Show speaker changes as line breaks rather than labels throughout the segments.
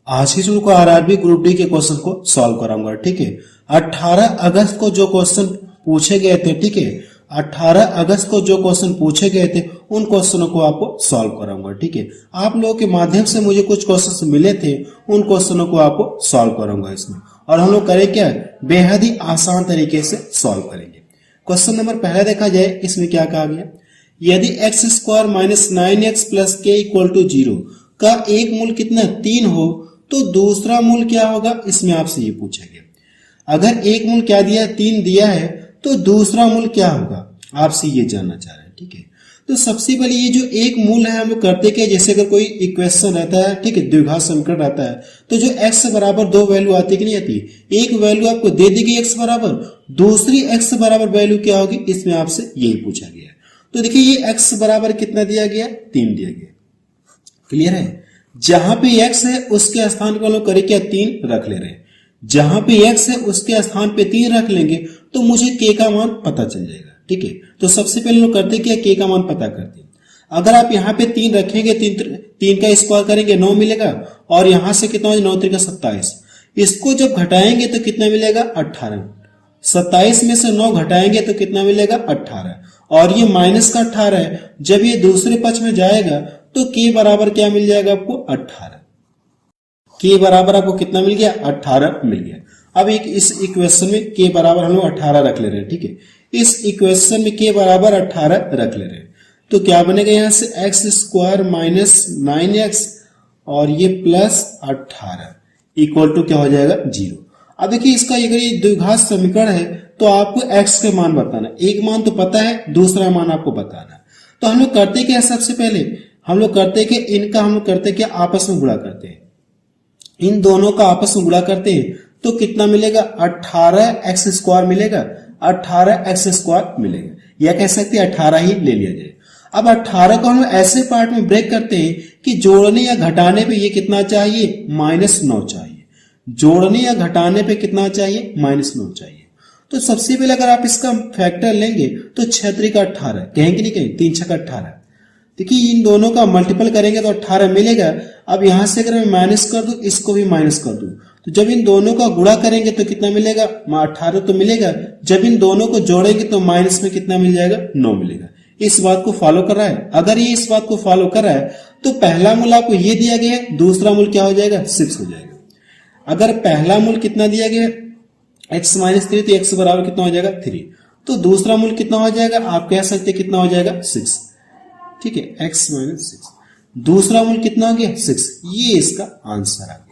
आज की जो को आरआरबी ग्रुप डी के क्वेश्चन को सॉल्व कराऊंगा। ठीक है, 18 अगस्त को जो क्वेश्चन पूछे गए थे, ठीक है, 18 अगस्त को जो क्वेश्चन पूछे गए थे उन क्वेश्चनों को आपको सॉल्व कराऊंगा। ठीक है, आप लोगों के माध्यम से मुझे कुछ क्वेश्चन मिले थे, उन क्वेश्चनों को आपको सॉल्व कराऊंगा इसमें। और हम लोग करें क्या, बेहद ही आसान तरीके से सॉल्व करेंगे। क्वेश्चन नंबर पहला देखा जाए, इसमें क्या कहा गया, यदि x square minus 9x plus के इक्वल टू 0 का एक मूल कितना 3 हो तो दूसरा मूल क्या होगा, इसमें आपसे ये पूछा गया। अगर एक मूल क्या दिया है, 3 दिया है, तो दूसरा मूल क्या होगा, आपसे ये जानना चाह रहे हैं। ठीक है, तो सबसे पहले ये जो एक मूल है हम लोग करते क्या, जैसे अगर कोई इक्वेशन रहता है, ठीक है, द्विघात समीकरण रहता है, तो जो x बराबर 2 वैल्यू आती है कि नहीं आती, एक वैल्यू आपको दे दी गई x बराबर, दूसरी x बराबर वैल्यू क्या होगी, इसमें आपसे यही पूछा गया। तो देखिए ये x बराबर कितना दिया गया, 3 दिया गया। क्लियर है, जहां पे x है उसके स्थान पर हम लोग करें क्या, 3 रख ले रहे हैं। जहां पे x है उसके स्थान पे 3 रख लेंगे तो मुझे k का मान पता चल जाएगा। ठीक है, तो सबसे पहले लोग करते क्या, k का मान पता करते हैं। अगर आप यहाँ पे 3 रखेंगे, 3 का स्क्वायर करेंगे 9 मिलेगा, और यहां से कितना 9 3 27। इसको जब घटाएंगे तो कितना मिलेगा, 18। 27 में से 9 घटाएंगे तो कितना मिलेगा, 18। और ये माइनस का 18 है, जब ये दूसरे पक्ष में जाएगा तो k बराबर क्या मिल जाएगा आपको, 18। k बराबर आपको कितना मिल गया, 18 मिल गया। अब एक इस इक्वेशन में k बराबर हम लोग 18 रख ले रहे हैं। ठीक है, इस इक्वेशन में k बराबर 18 रख ले रहे हैं, तो क्या बनेगा, यहां से एक्स स्क्वायर माइनस 9x और ये प्लस 18 इक्वल टू क्या हो जाएगा, 0। अब देखिए इसका अगर ये द्विघात समीकरण है तो आपको x के मान बताना, एक मान तो पता है, दूसरा मान आपको बताना। तो हम लोग करते क्या, सबसे पहले हम लोग करते कि इनका हम लोग करते क्या, आपस में गुणा करते हैं। इन दोनों का आपस में गुणा करते हैं तो कितना मिलेगा, 18x स्क्वायर मिलेगा, 18x स्क्वायर मिलेगा, या कह सकते हैं 18 ही ले लिया जाए। अब 18 को हम ऐसे पार्ट में ब्रेक करते हैं कि जोड़ने या घटाने पे ये कितना चाहिए, -9 चाहिए। जोड़ने या घटाने पे कितना चाहिए, -9 चाहिए। तो सबसे पहले अगर आप इसका फैक्टर लेंगे तो 6 3 का 18, कहेंगे नहीं, कहें 3 6 का 18। देखिए इन दोनों का मल्टीपल करेंगे तो 18 मिलेगा। अब यहां से अगर मैं माइनस कर दूं, इसको भी माइनस कर दूं, तो जब इन दोनों का गुणा करेंगे तो कितना मिलेगा, 18 तो मिलेगा। जब इन दोनों को जोड़ेंगे तो माइनस में कितना मिल जाएगा, 9 मिलेगा। इस बात को फॉलो कर रहा है, अगर ये इस बात को फॉलो कर रहा है तो पहला मूल आपको ये दिया गया है, दूसरा मूल क्या हो जाएगा, 6 हो जाएगा। अगर पहला मूल कितना दिया गया, x माइनस 3, तो x बराबर कितना हो जाएगा, 3। तो दूसरा मूल कितना हो जाएगा, आप कह सकते कितना हो जाएगा, 6। ठीक है, x माइनस 6, दूसरा मूल कितना हो गया, 6। ये इसका आंसर आ गया।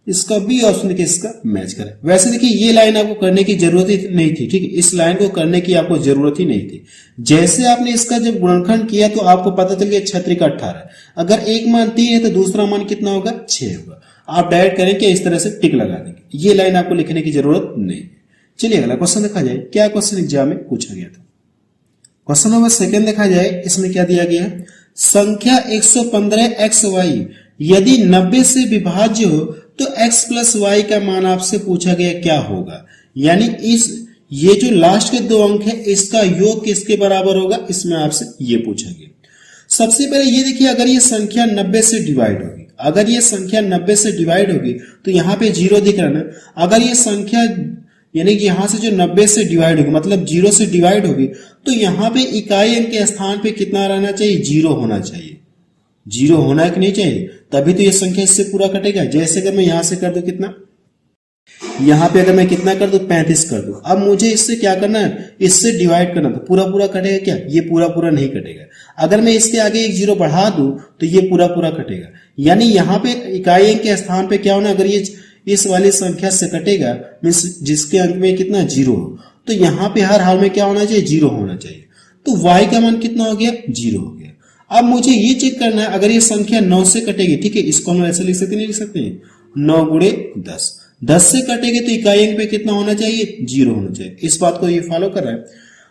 इसका बी ऑप्शन के इसका मैच करें। वैसे देखिए ये लाइन आपको करने की जरूरत ही नहीं थी। ठीक है, इस लाइन को करने की आपको जरूरत ही नहीं थी। जैसे आपने इसका जब गुणनखंड किया तो आपको पता चल गया 6 3 का 18। अगर एक मान 3 है तो दूसरा मान कितना होगा, 6 होगा। आप डायरेक्ट करेंगे इस तरह से टिक लगा देंगे, ये लाइन आपको लिखने की जरूरत नहीं। चलिए अगला क्वेश्चन देखा जाए, क्या क्वेश्चन एग्जाम में पूछा गया था। क्वेश्चन नंबर 2 देखा जाए, इसमें क्या दिया गया है, संख्या 115xy यदि 90 से विभाज्य हो तो x प्लस वाई का मान आपसे पूछा गया क्या होगा। यानी इस ये जो लास्ट के 2 अंक है इसका योग किसके बराबर होगा, इसमें आपसे ये पूछा गया। सबसे पहले ये देखिए, अगर ये संख्या 90 से डिवाइड होगी, अगर ये संख्या 90 से डिवाइड होगी तो यहाँ पे 0 दिख रहा ना। अगर ये संख्या यानी कि यहां से जो 90 से डिवाइड होगी, मतलब 0 से डिवाइड होगी, तो यहाँ पे इकाई अंक के स्थान पे कितना रहना चाहिए, 0 होना चाहिए। 0 होना कि नहीं चाहिए, तभी तो ये संख्या इससे पूरा कटेगा। जैसे अगर मैं यहां से कर दूं कितना, यहां पे अगर मैं कितना कर दूं, 35 कर दूं। अब मुझे इससे क्या करना है, इससे डिवाइड करना, तो पूरा पूरा कटेगा क्या, ये पूरा पूरा नहीं कटेगा। अगर मैं इसके आगे एक 0 बढ़ा दूं तो ये पूरा पूरा कटेगा। यानी यहाँ पे इकाई अंक के स्थान पे क्या होना, अगर ये इस वाली संख्या से कटेगा, मीन्स जिसके अंक में कितना 0 हो, तो यहाँ पे हर हाल में क्या होना चाहिए, 0 होना चाहिए। तो y का मान कितना हो गया, 0 हो गया। अब मुझे ये चेक करना है, अगर ये संख्या 9 से कटेगी, ठीक है, इसको हम ऐसे लिख सकते नहीं लिख सकते हैं, 9 गुणे 10, 10 से कटेगी तो इकाई अंक पे कितना होना चाहिए, 0 होना चाहिए। इस बात को ये फॉलो कर रहा है।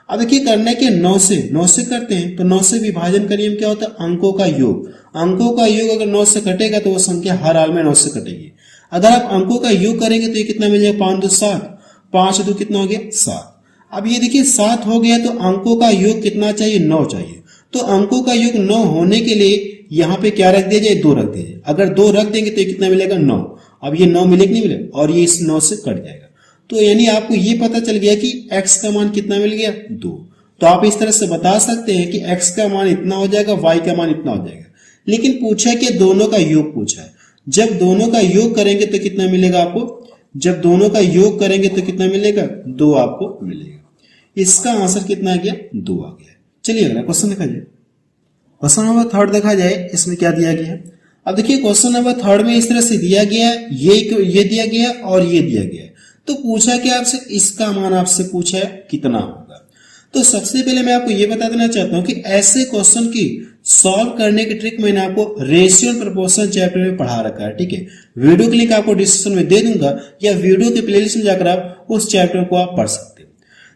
अब देखिए करना के 9 से करते हैं तो 9 से विभाजन का नियम क्या होता है, अंकों का योग। अंकों का योग अगर 9 से कटेगा तो वो संख्या हर हाल में 9 से कटेगी। अगर आप अंकों का योग करेंगे तो ये कितना मिल जाएगा, 5 2 7, 5 2 कितना हो गया, 7। अब ये देखिए 7 हो गया तो अंकों का योग कितना चाहिए, 9 चाहिए। तो अंकों का योग 9 होने के लिए यहाँ पे क्या रख दिया जाए, 2 रख दिया जाए। अगर 2 रख देंगे तो ये कितना मिलेगा, 9। अब ये 9 मिलेगा नहीं मिलेगा, और ये इस 9 से कट जाएगा। तो यानी आपको ये पता चल गया कि x का मान कितना मिल गया, 2। तो आप इस तरह से बता सकते हैं कि x का मान इतना हो जाएगा, y का मान इतना हो जाएगा। लेकिन पूछा कि दोनों का योग पूछा है। जब दोनों का योग करेंगे तो कितना मिलेगा आपको, जब दोनों का योग करेंगे तो कितना मिलेगा, 2 आपको मिलेगा। इसका आंसर कितना आ गया, 2 आ गया। चलिए अगला क्वेश्चन देखा जाए। क्वेश्चन नंबर 3 देखा जाए, इसमें क्या दिया गया है। अब देखिए क्वेश्चन नंबर 3 में इस तरह से दिया गया है, ये दिया गया है और ये दिया गया है। तो पूछा कि आपसे इसका मान आपसे पूछा है कितना होगा। तो सबसे पहले मैं आपको ये बता देना चाहता हूं कि ऐसे क्वेश्चन की सॉल्व करने की ट्रिक मैंने आपको रेशियो एंड प्रोपोर्शन चैप्टर में पढ़ा रखा है, ठीक है। वीडियो की लिंक आपको डिस्क्रिप्शन में दे दूंगा, या वीडियो के प्लेलिस्ट में जाकर आप उस चैप्टर को आप पढ़ सकते हैं।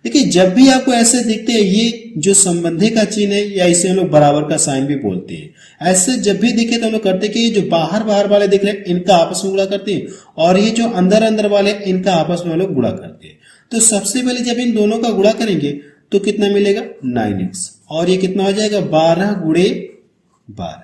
देखिए जब भी आपको ऐसे दिखते हैं, ये जो संबंधी का चिन्ह है, या इसे हम लोग बराबर का साइन भी बोलते हैं, ऐसे जब भी दिखे तो हम लोग करते हैं कि ये जो बाहर बाहर वाले दिख रहे हैं इनका आपस में गुणा करते हैं, और ये जो अंदर अंदर वाले इनका आपस में हम लोग गुणा करते हैं। तो सबसे पहले जब इन दोनों का गुणा करेंगे तो कितना मिलेगा, 9x, और ये कितना हो जाएगा, 12 गुणे 12।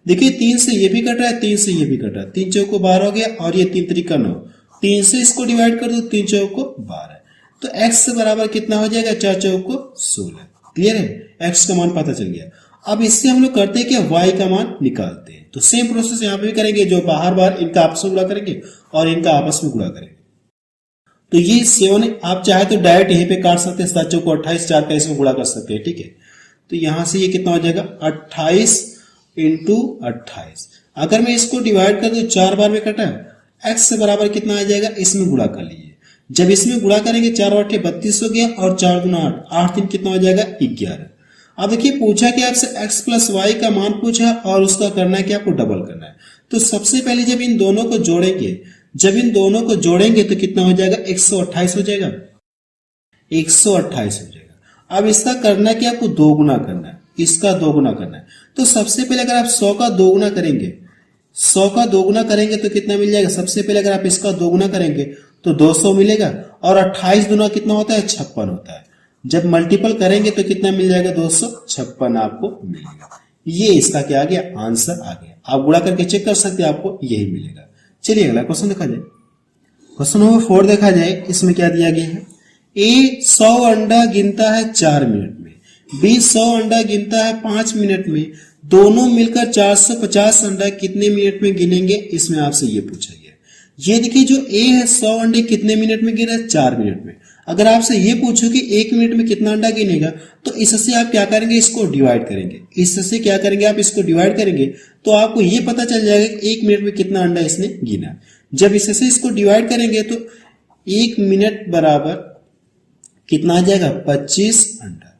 देखिए 3 से ये भी कट रहा है, 3 से ये भी कट रहा है, 3 चौको 12 हो गया, और ये 3 त्रिका 9, 3 से इसको डिवाइड कर दो, 3 चौको 12। तो x बराबर कितना हो जाएगा, 4 चौको 16। क्लियर है, x का मान पता चल गया। अब इससे हम लोग करते हैं कि y का मान निकालते हैं। तो सेम प्रोसेस यहां पे भी करेंगे, जो बाहर बाहर इनका आपस में गुणा करेंगे और इनका आपस में गुणा करेंगे। तो ये 7 आप चाहे तो डायरेक्ट यहीं पे काट सकते हैं, 7 चौको 28, 4 का इसमें गुणा कर सकते हैं, ठीक है। तो यहां से ये कितना हो जाएगा, 28 इंटू 28। अगर मैं इसको डिवाइड कर दूं, 4 बार में कटा है, x से बराबर कितना आ जाएगा, इसमें गुणा कर लीजिए। जब इसमें गुणा करेंगे 4 और 8 32 हो गया, और 4 दूना 8, 8 3 कितना हो जाएगा, 11। अब देखिए पूछा कि आपसे x प्लस वाई का मान पूछा, और उसका करना है कि आपको डबल करना है। तो सबसे पहले जब इन दोनों को जोड़ेंगे, जब इन दोनों को जोड़ेंगे तो कितना हो जाएगा, 128 हो जाएगा, 128 हो जाएगा। अब इसका करना है कि आपको 2 गुना करना है, इसका 2 गुना करना है। तो सबसे पहले अगर आप 100 का 2 गुना करेंगे, 100 का 2 गुना करेंगे तो कितना मिल जाएगा, सबसे पहले अगर आप इसका 2 गुना करेंगे तो 200 मिलेगा, और 28 गुना कितना होता है, 56 होता है। जब मल्टीपल करेंगे तो कितना मिल जाएगा, 256 आपको मिलेगा। ये इसका क्या आ गया, आंसर आ गया। आप गुणा करके चेक कर सकते हैं, आपको यही मिलेगा। चलिए अगला क्वेश्चन देखा जाए। क्वेश्चन नंबर 4 देखा जाए, इसमें क्या दिया गया है। ए 100 अंडा गिनता है 4 मिनट में, बी 100 अंडा गिनता है 5 मिनट में, दोनों मिलकर 450 अंडा कितने मिनट में गिनेंगे, इसमें आपसे ये पूछा गया। ये देखिए जो ए है, 100 अंडे कितने मिनट में गिना है, 4 मिनट में। अगर आपसे ये पूछो कि 1 मिनट में कितना अंडा गिनेगा, तो इससे आप क्या करेंगे, इसको डिवाइड करेंगे। इससे क्या करेंगे, आप इसको डिवाइड करेंगे तो आपको ये पता चल जाएगा कि 1 मिनट में कितना अंडा इसने गिना। जब इससे इसको डिवाइड करेंगे तो 1 मिनट बराबर कितना आ जाएगा, 25 अंडा।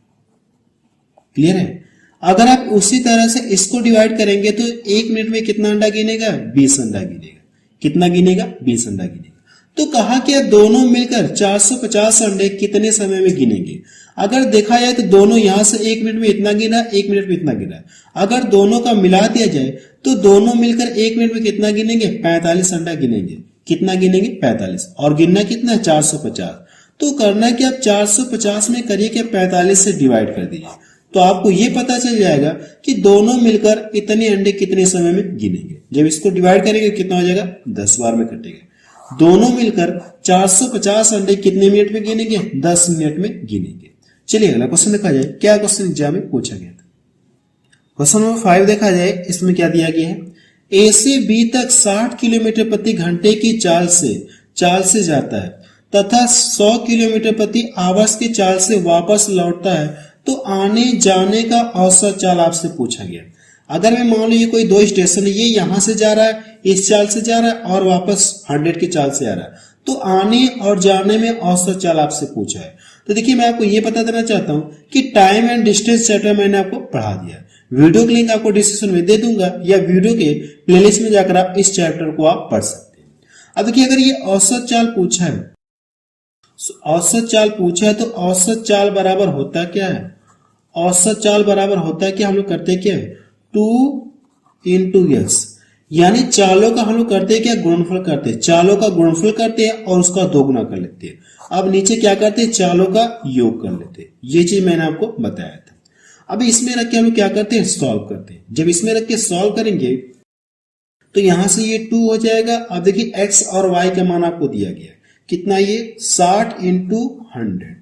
क्लियर है। अगर आप उसी तरह से इसको डिवाइड करेंगे तो 1 मिनट में कितना अंडा गिनेगा, 20 अंडा गिनेगा। कितना गिनेगा, 20 अंडा गिनेगा। तो कहा कि दोनों मिलकर 450 अंडे कितने समय में गिनेंगे। अगर देखा जाए तो दोनों यहां से 1 मिनट में इतना गिना, 1 मिनट में इतना गिना। अगर दोनों का मिला दिया जाए तो दोनों मिलकर 1 मिनट में कितना गिनेंगे, 45 अंडा गिनेंगे। कितना गिनेंगे, 45, और गिनना कितना है, 450। तो करना है कि आप 450 में करिए कि 45 से डिवाइड कर दीजिए, तो आपको ये पता चल जाएगा कि दोनों मिलकर इतने अंडे कितने समय में गिनेंगे। जब इसको डिवाइड करेंगे कितना हो जाएगा, 10 बार में कटेगा। दोनों मिलकर 450 अंडे कितने मिनट में गिनेंगे, 10 मिनट में गिनेंगे। चलिए अगला क्वेश्चन देखा जाए, क्या क्वेश्चन एग्जाम में पूछा गया था। क्वेश्चन नंबर 5 देखा जाए, इसमें क्या दिया गया है। ए से बी तक 60 किलोमीटर प्रति घंटे की चाल से जाता है तथा 100 किलोमीटर प्रति आवर्स की चाल से वापस लौटता है, तो आने जाने का औसत चाल आपसे पूछा गया। अगर मैं मान लो ये कोई 2 स्टेशन है, ये यहां से जा रहा है, इस चाल से जा रहा है, और वापस 100 की चाल से आ रहा है, तो आने और जाने में औसत चाल आपसे पूछा है। तो देखिए मैं आपको ये बता देना चाहता हूं कि टाइम एंड डिस्टेंस चैप्टर मैंने आपको पढ़ा दिया। वीडियो की लिंक आपको डिस्क्रिप्शन में दे दूंगा, या वीडियो के प्लेलिस्ट में जाकर आप इस चैप्टर को आप पढ़ सकते हैं। अब देखिए अगर ये औसत चाल पूछा है, तो औसत चाल बराबर होता क्या है, औसत चाल बराबर होता है कि हम लोग करते क्या है, 2 into s, यानी चालों का हम लोग करते हैं क्या, गुणनफल करते हैं। चालों का गुणनफल करते हैं और उसका 2 गुना कर लेते हैं। अब नीचे क्या करते हैं, चालों का योग कर लेते हैं। ये चीज मैंने आपको बताया था। अब इसमें रख के हम लोग क्या करते हैं, सॉल्व करते हैं। जब इसमें रख के सॉल्व करेंगे तो यहां से ये 2 हो जाएगा। अब देखिए x और y का मान आपको दिया गया है कितना, ये 60 इंटू 100।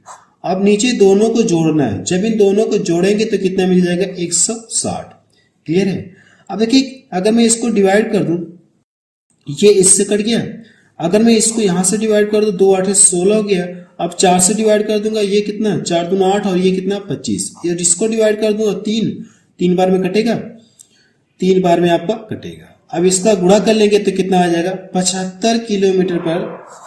अब नीचे दोनों को जोड़ना है, जब इन दोनों को जोड़ेंगे तो कितना मिल जाएगा, 160। क्लियर है। अब देखिए अगर मैं इसको डिवाइड कर दूं, ये इससे कट गया। अगर मैं इसको यहां से डिवाइड कर दूं, 2 8 16 हो गया। अब 4 से डिवाइड कर दूंगा, ये कितना 4 दूना 8 और ये कितना 25। ये इसको डिवाइड कर दूंगा 3 बार में कटेगा, 3 बार में आपका कटेगा। अब इसका गुणा कर लेंगे तो कितना आ जाएगा, 75 किलोमीटर पर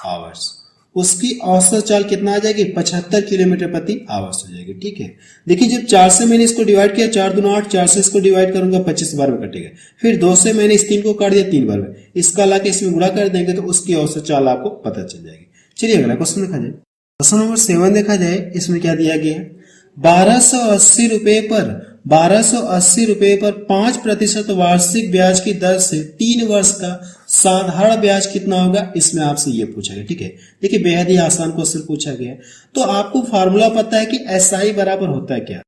आवर्स। उसकी औसत चाल कितना आ जाएगी, 75 किलोमीटर प्रति आवर्स हो जाएगी। ठीक है। देखिए जब 4 से मैंने इसको डिवाइड किया, 4 दूना 8, 4 से इसको डिवाइड करूंगा 25 बार में कटेगा। फिर 2 से मैंने इस 3 को काट दिया 3 बार में, इसका ला के इसमें गुणा कर देंगे तो उसकी औसत चाल आपको पता चल जाएगी। चलिए अगला क्वेश्चन देखा जाए। क्वेश्चन नंबर 7 देखा जाए। इसमें क्या दिया गया है, 1280 रुपए पर 5% वार्षिक ब्याज की दर से 3 वर्ष का साधारण ब्याज कितना होगा, इसमें आपसे ये पूछा गया। ठीक है। देखिए बेहद ही आसान क्वेश्चन पूछा गया है। तो आपको फार्मूला पता है कि एसआई बराबर होता है क्या,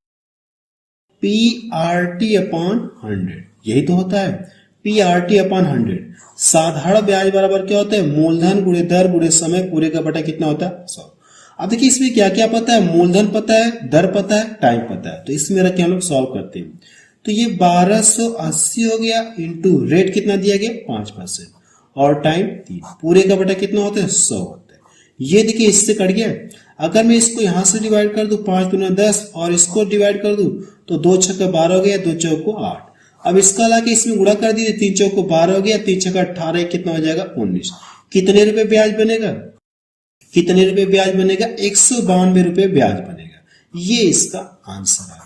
पीआरटी अपॉन 100, यही तो होता है, पीआरटी अपॉन 100। साधारण ब्याज बराबर क्या होता है, मूलधन गुणे दर गुणे समय पूरे का बटा कितना होता है, 100। अब देखिए इसमें क्या क्या पता है, मूलधन पता है, दर पता है, टाइम पता है। तो इसमें रख के हम लोग सॉल्व करते हैं। तो ये 1280 हो गया इंटू रेट कितना दिया गया 5% और टाइम 3, पूरे का बटा कितना होता है 100 होता है। ये देखिए इससे कट गया। अगर मैं इसको यहां से डिवाइड कर दूं 5 दूना 10 और इसको डिवाइड कर दूं तो 2 छक्का 12 हो गया, 2 चौको 8। अब इसका लाके इसमें गुणा कर दीजिए, 3 चौको 12 हो गया, 3 छक्का 18, कितना हो जाएगा 19। कितने रुपए ब्याज बनेगा, कितने रुपए ब्याज बनेगा, 192 रुपए ब्याज बनेगा। ये इसका आंसर है।